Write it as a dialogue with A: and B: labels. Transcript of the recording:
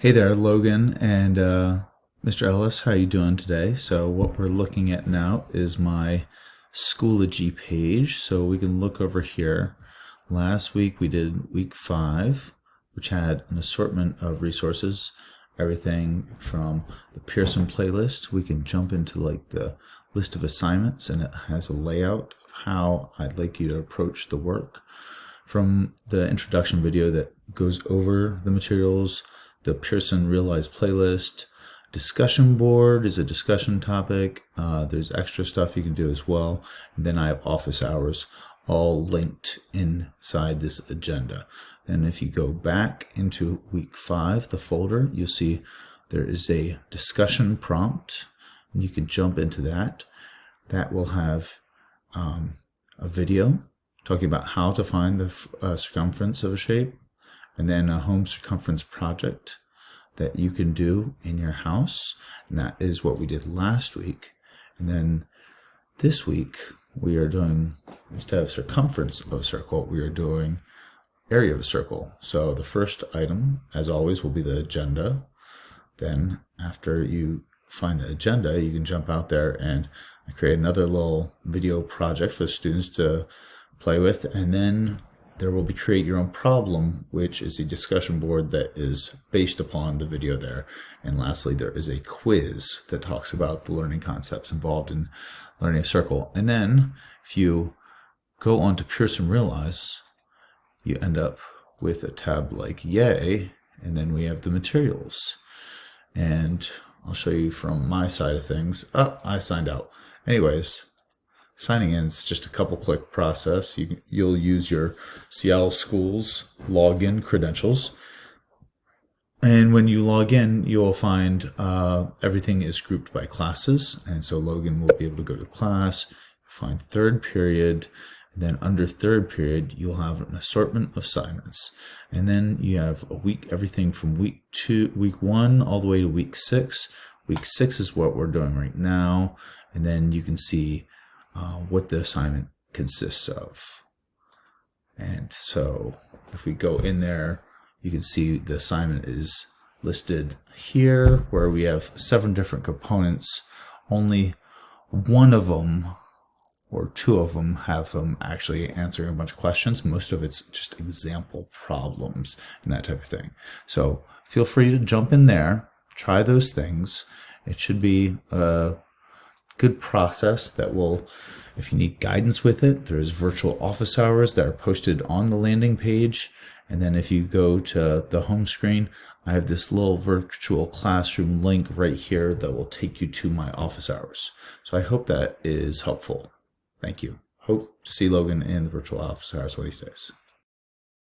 A: Hey there, Logan and Mr. Ellis. How are you doing today? So what we're looking at now is my Schoology page. So we can look over here. Last week we did week 5, which had an assortment of resources, everything from the Pearson playlist. We can jump into like the list of assignments, and it has a layout of how I'd like you to approach the work. From the introduction video that goes over the materials, the Pearson Realized playlist, discussion board is a discussion topic. There's extra stuff you can do as well. And then I have office hours all linked inside this agenda. And if you go back into week 5, the folder, you'll see there is a discussion prompt, and you can jump into that. That will have a video talking about how to find the circumference of a shape, and then a home circumference project that you can do in your house. And that is what we did last week. And then this week we are doing, instead of circumference of a circle, we are doing area of a circle. So the first item, as always, will be the agenda. Then after you find the agenda, you can jump out there and create another little video project for the students to play with, and then there will be create your own problem, which is a discussion board that is based upon the video there. And lastly, there is a quiz that talks about the learning concepts involved in learning a circle. And then if you go on to Pearson Realize, you end up with a tab like Yay, and then we have the materials. And I'll show you from my side of things. Oh, I signed out. Anyways, signing in is just a couple click process. You'll use your Seattle Schools login credentials. And when you log in, you'll find everything is grouped by classes. And so Logan will be able to go to class, find third period, and then under third period, you'll have an assortment of assignments. And then you have a week, everything from week 1 all the way to week 6. Week 6 is what we're doing right now. And then you can see what the assignment consists of. And so if we go in there, you can see the assignment is listed here, where we have 7 different components. Only one of them or 2 of them have them actually answering a bunch of questions. Most of it's just example problems and that type of thing. So feel free to jump in there, try those things. It should be a good process that will, if you need guidance with it, there's virtual office hours that are posted on the landing page. And then if you go to the home screen, I have this little virtual classroom link right here that will take you to my office hours. So I hope that is helpful. Thank you. Hope to see Logan in the virtual office hours one of these days.